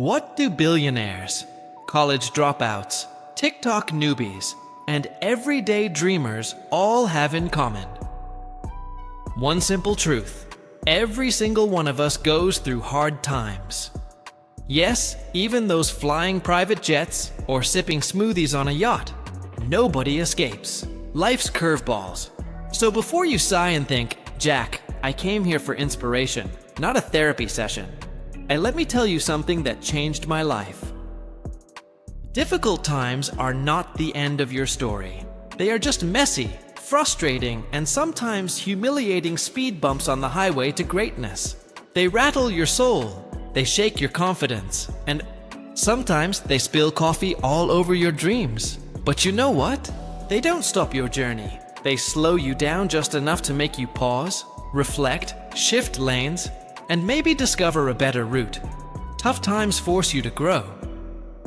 What do billionaires, college dropouts, TikTok newbies, and everyday dreamers all have in common? One simple truth: every single one of us goes through hard times. Yes, even those flying private jets or sipping smoothies on a yacht. Nobody escapes life's curveballs. So before you sigh and think, "Jack, I came here for inspiration, not a therapy session," let me tell you something that changed my life. Difficult times are not the end of your story. They are just messy, frustrating, and sometimes humiliating speed bumps on the highway to greatness. They rattle your soul, they shake your confidence, and sometimes they spill coffee all over your dreams. But you know what? They don't stop your journey. They slow you down just enough to make you pause, reflect, shift lanes, and maybe discover a better route. Tough times force you to grow.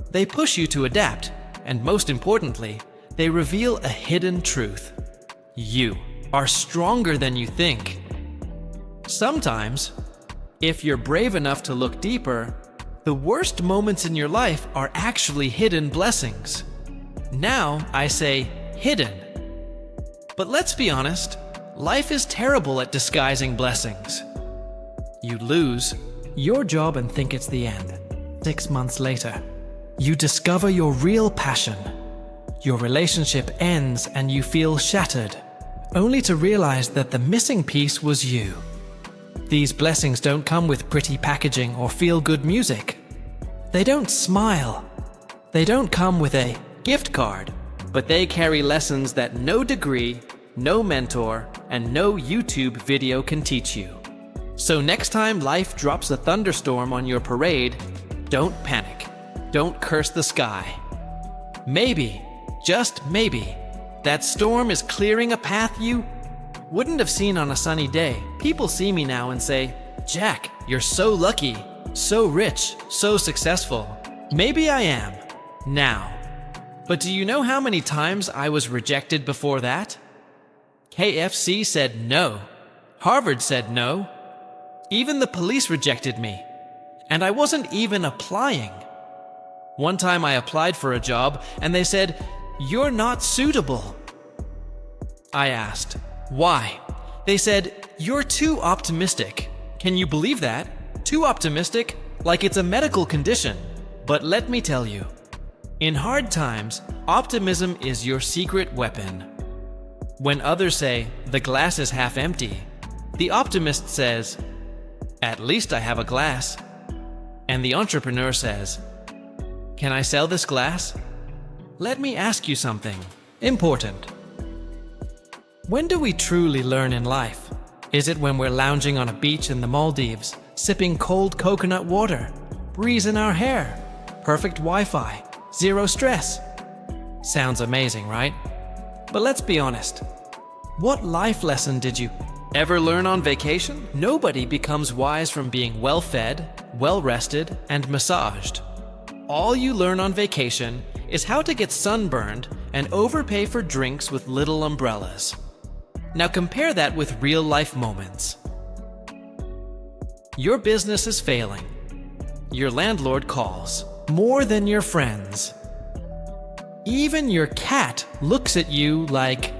They push you to adapt, and most importantly, they reveal a hidden truth. You are stronger than you think. Sometimes, if you're brave enough to look deeper, the worst moments in your life are actually hidden blessings. Now I say hidden. But let's be honest, life is terrible at disguising blessings. You lose your job and think it's the end. 6 months later, you discover your real passion. Your relationship ends and you feel shattered, only to realize that the missing piece was you. These blessings don't come with pretty packaging or feel-good music. They don't smile. They don't come with a gift card, but they carry lessons that no degree, no mentor, and no YouTube video can teach you. So next time life drops a thunderstorm on your parade, don't panic. Don't curse the sky. Maybe, just maybe, that storm is clearing a path you wouldn't have seen on a sunny day. People see me now and say, "Jack, you're so lucky, so rich, so successful." Maybe I am, now. But do you know how many times I was rejected before that? KFC said no. Harvard said no. Even the police rejected me. And I wasn't even applying. One time I applied for a job and they said, "You're not suitable." I asked, "Why?" They said, "You're too optimistic." Can you believe that? Too optimistic? Like it's a medical condition. But let me tell you, in hard times, optimism is your secret weapon. When others say, "The glass is half empty," the optimist says, "At least I have a glass." And the entrepreneur says, "Can I sell this glass?" Let me ask you something important. When do we truly learn in life? Is it when we're lounging on a beach in the Maldives, sipping cold coconut water, breeze in our hair, perfect Wi-Fi, zero stress? Sounds amazing, right? But let's be honest. What life lesson did you ever learn on vacation? Nobody becomes wise from being well-fed, well-rested, and massaged. All you learn on vacation is how to get sunburned and overpay for drinks with little umbrellas. Now compare that with real-life moments. Your business is failing. Your landlord calls. More than your friends. Even your cat looks at you like,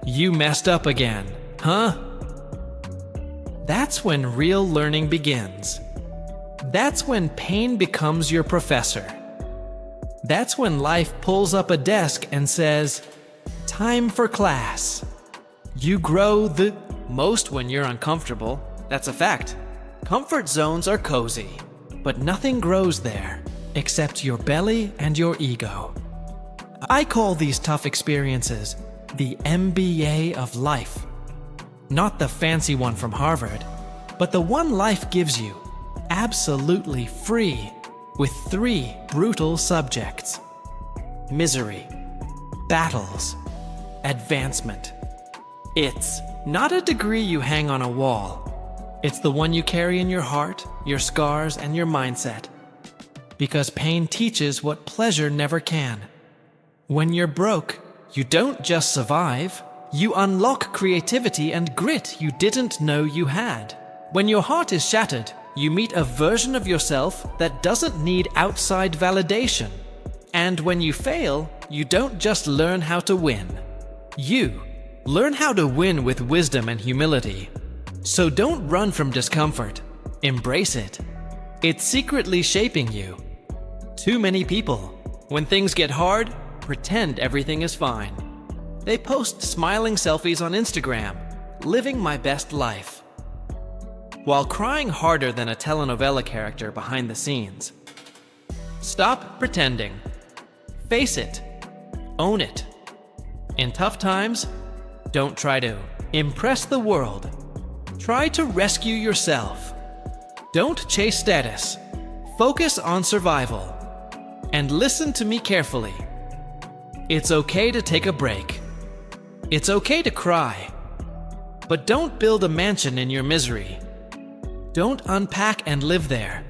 "You messed up again, huh?" That's when real learning begins. That's when pain becomes your professor. That's when life pulls up a desk and says, "Time for class." You grow the most when you're uncomfortable. That's a fact. Comfort zones are cozy, but nothing grows there except your belly and your ego. I call these tough experiences the MBA of life. Not the fancy one from Harvard, but the one life gives you, absolutely free, with 3 brutal subjects: misery, battles, advancement. It's not a degree you hang on a wall. It's the one you carry in your heart, your scars, and your mindset. Because pain teaches what pleasure never can. When you're broke, you don't just survive, you unlock creativity and grit you didn't know you had. When your heart is shattered, you meet a version of yourself that doesn't need outside validation. And when you fail, you don't just learn how to win. You learn how to win with wisdom and humility. So don't run from discomfort. Embrace it. It's secretly shaping you. Too many people, when things get hard, pretend everything is fine. They post smiling selfies on Instagram, living my best life, while crying harder than a telenovela character behind the scenes. Stop pretending. Face it. Own it. In tough times, don't try to impress the world. Try to rescue yourself. Don't chase status. Focus on survival. And listen to me carefully. It's okay to take a break. It's okay to cry. But don't build a mansion in your misery. Don't unpack and live there.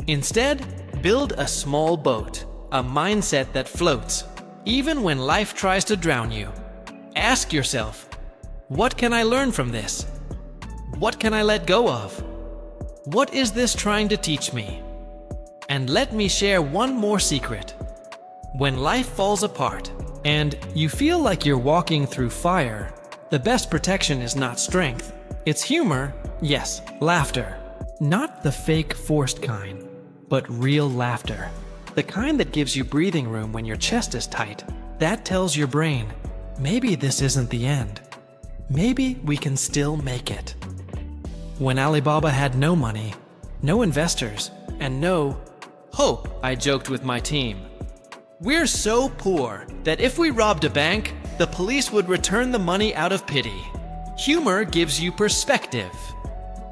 Instead, build a small boat, a mindset that floats, even when life tries to drown you. Ask yourself, what can I learn from this? What can I let go of? What is this trying to teach me? And let me share one more secret. When life falls apart and you feel like you're walking through fire, the best protection is not strength. It's humor, yes, laughter. Not the fake forced kind, but real laughter. The kind that gives you breathing room when your chest is tight. That tells your brain, maybe this isn't the end. Maybe we can still make it. When Alibaba had no money, no investors, and no hope, I joked with my team. We're so poor that if we robbed a bank, the police would return the money out of pity. Humor gives you perspective.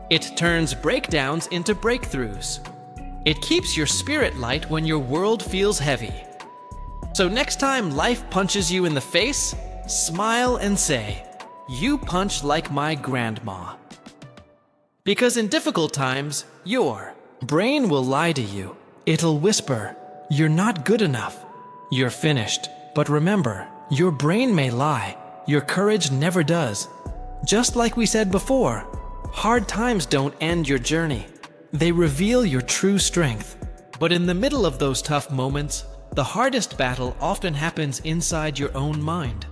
It turns breakdowns into breakthroughs. It keeps your spirit light when your world feels heavy. So next time life punches you in the face, smile and say, "You punch like my grandma." Because in difficult times, your brain will lie to you. It'll whisper, "You're not good enough. You're finished." But remember, your brain may lie. Your courage never does. Just like we said before, hard times don't end your journey. They reveal your true strength. But in the middle of those tough moments, the hardest battle often happens inside your own mind.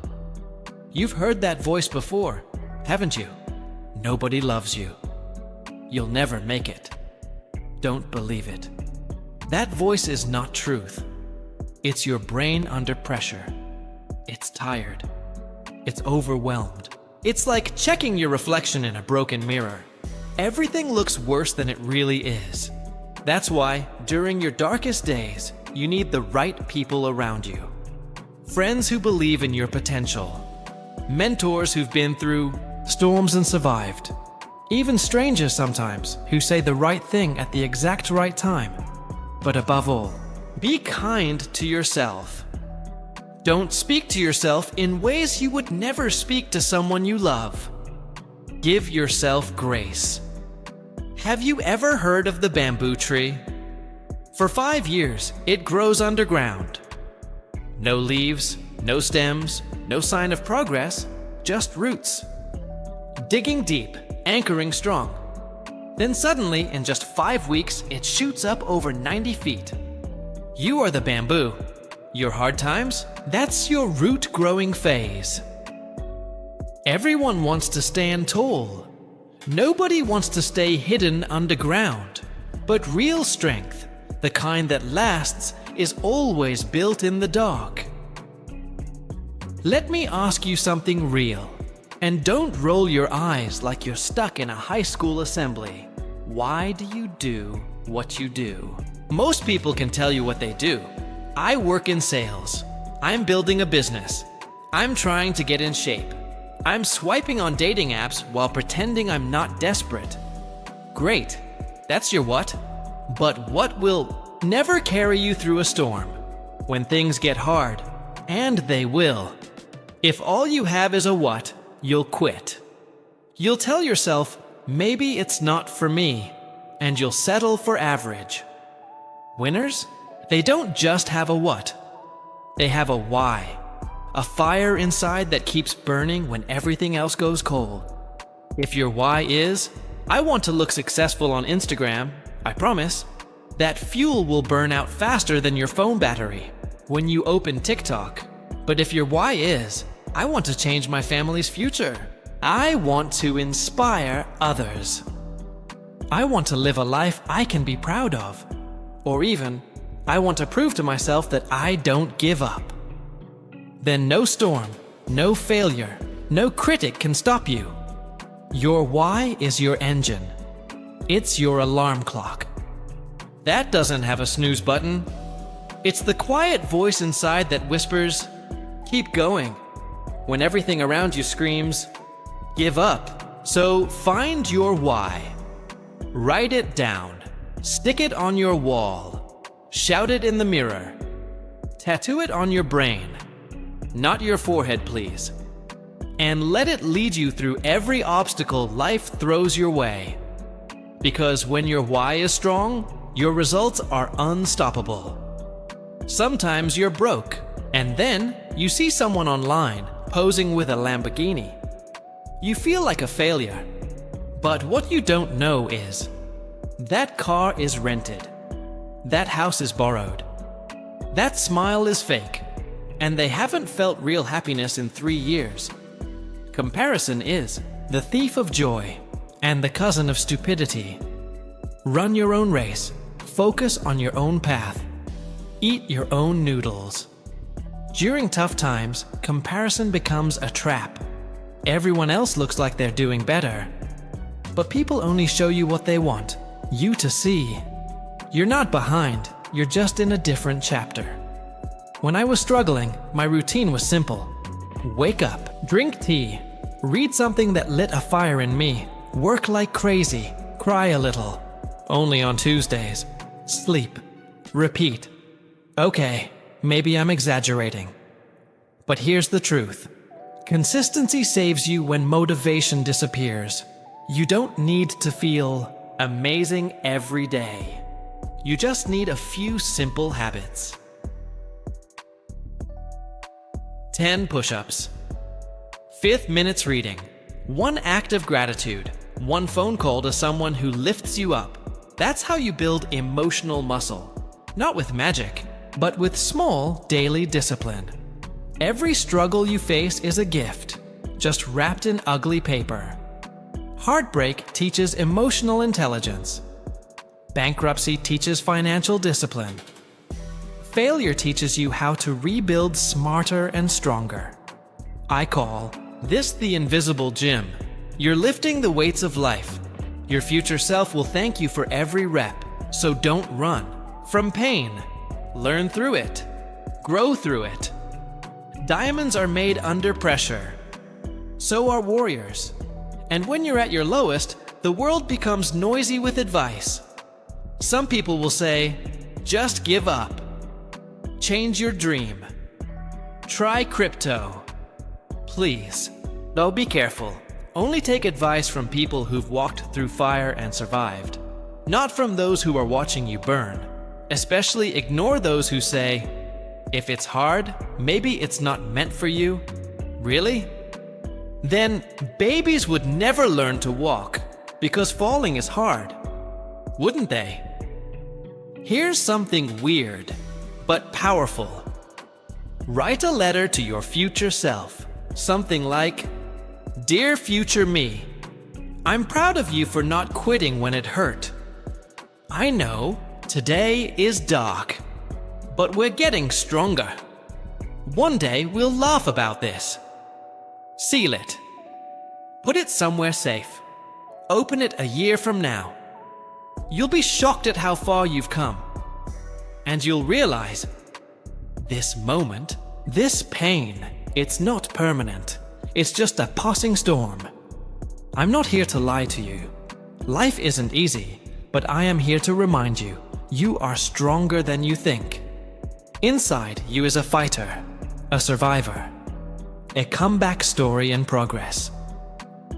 You've heard that voice before, haven't you? Nobody loves you. You'll never make it. Don't believe it. That voice is not truth. It's your brain under pressure. It's tired. It's overwhelmed. It's like checking your reflection in a broken mirror. Everything looks worse than it really is. That's why, during your darkest days, you need the right people around you. Friends who believe in your potential. Mentors who've been through storms and survived. Even strangers sometimes who say the right thing at the exact right time. But above all, be kind to yourself. Don't speak to yourself in ways you would never speak to someone you love. Give yourself grace. Have you ever heard of the bamboo tree? For 5 years, it grows underground. No leaves, no stems, no sign of progress, just roots. Digging deep, anchoring strong. Then suddenly, in just 5 weeks, it shoots up over 90 feet. You are the bamboo. Your hard times? That's your root growing phase. Everyone wants to stand tall. Nobody wants to stay hidden underground. But real strength, the kind that lasts, is always built in the dark. Let me ask you something real. And don't roll your eyes like you're stuck in a high school assembly. Why do you do what you do? Most people can tell you what they do. I work in sales. I'm building a business. I'm trying to get in shape. I'm swiping on dating apps while pretending I'm not desperate. Great. That's your what? But what will never carry you through a storm? When things get hard, and they will. If all you have is a what, you'll quit. You'll tell yourself, maybe it's not for me, and you'll settle for average. Winners? They don't just have a what. They have a why. A fire inside that keeps burning when everything else goes cold. If your why is, I want to look successful on Instagram, I promise. That fuel will burn out faster than your phone battery when you open TikTok. But if your why is, I want to change my family's future. I want to inspire others. I want to live a life I can be proud of. Or even, I want to prove to myself that I don't give up. Then no storm, no failure, no critic can stop you. Your why is your engine. It's your alarm clock. That doesn't have a snooze button. It's the quiet voice inside that whispers, "Keep going," when everything around you screams, "Give up." So find your why. Write it down. Stick it on your wall. Shout it in the mirror. Tattoo it on your brain. Not your forehead, please. And let it lead you through every obstacle life throws your way. Because when your why is strong, your results are unstoppable. Sometimes you're broke, and then you see someone online posing with a Lamborghini. You feel like a failure. But what you don't know is, that car is rented. That house is borrowed. That smile is fake, and they haven't felt real happiness in 3 years. Comparison is the thief of joy and the cousin of stupidity. Run your own race. Focus on your own path. Eat your own noodles. During tough times, comparison becomes a trap. Everyone else looks like they're doing better. But people only show you what they want you to see. You're not behind, you're just in a different chapter. When I was struggling, my routine was simple. Wake up, drink tea, read something that lit a fire in me, work like crazy, cry a little. Only on Tuesdays. Sleep. Repeat. Okay, maybe I'm exaggerating. But here's the truth. Consistency saves you when motivation disappears. You don't need to feel amazing every day. You just need a few simple habits. 10 push-ups. 5 minutes reading. 1 act of gratitude. 1 phone call to someone who lifts you up. That's how you build emotional muscle. Not with magic, but with small daily discipline. Every struggle you face is a gift, just wrapped in ugly paper. Heartbreak teaches emotional intelligence. Bankruptcy teaches financial discipline. Failure teaches you how to rebuild smarter and stronger. I call this the invisible gym. You're lifting the weights of life. Your future self will thank you for every rep, so don't run from pain. Learn through it. Grow through it. Diamonds are made under pressure. So are warriors. And when you're at your lowest, the world becomes noisy with advice. Some people will say, just give up. Change your dream. Try crypto. Please, though be careful. Only take advice from people who've walked through fire and survived, not from those who are watching you burn. Especially ignore those who say, if it's hard, maybe it's not meant for you. Really? Then babies would never learn to walk because falling is hard, wouldn't they? Here's something weird, but powerful. Write a letter to your future self, something like, Dear future me, I'm proud of you for not quitting when it hurt. I know today is dark, but we're getting stronger. One day we'll laugh about this. Seal it. Put it somewhere safe. Open it a year from now. You'll be shocked at how far you've come. And you'll realize, this moment, this pain, it's not permanent. It's just a passing storm. I'm not here to lie to you. Life isn't easy, but I am here to remind you, you are stronger than you think. Inside you is a fighter, a survivor, a comeback story in progress.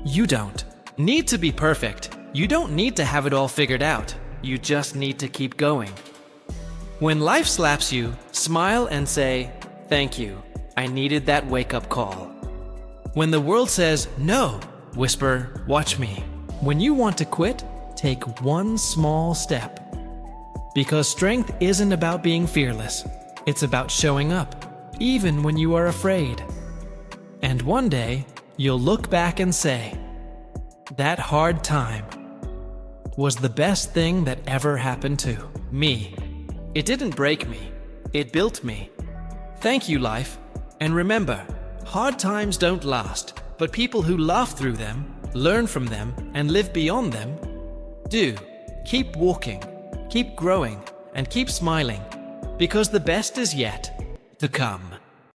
You don't need to be perfect. You don't need to have it all figured out. You just need to keep going. When life slaps you, smile and say, thank you. I needed that wake-up call. When the world says, no, whisper, watch me. When you want to quit, take one small step. Because strength isn't about being fearless. It's about showing up, even when you are afraid. And one day, you'll look back and say, that hard time was the best thing that ever happened to me. It didn't break me. It built me. Thank you, life. And remember, hard times don't last, but people who laugh through them, learn from them, and live beyond them do. Keep walking, keep growing, and keep smiling, because the best is yet to come.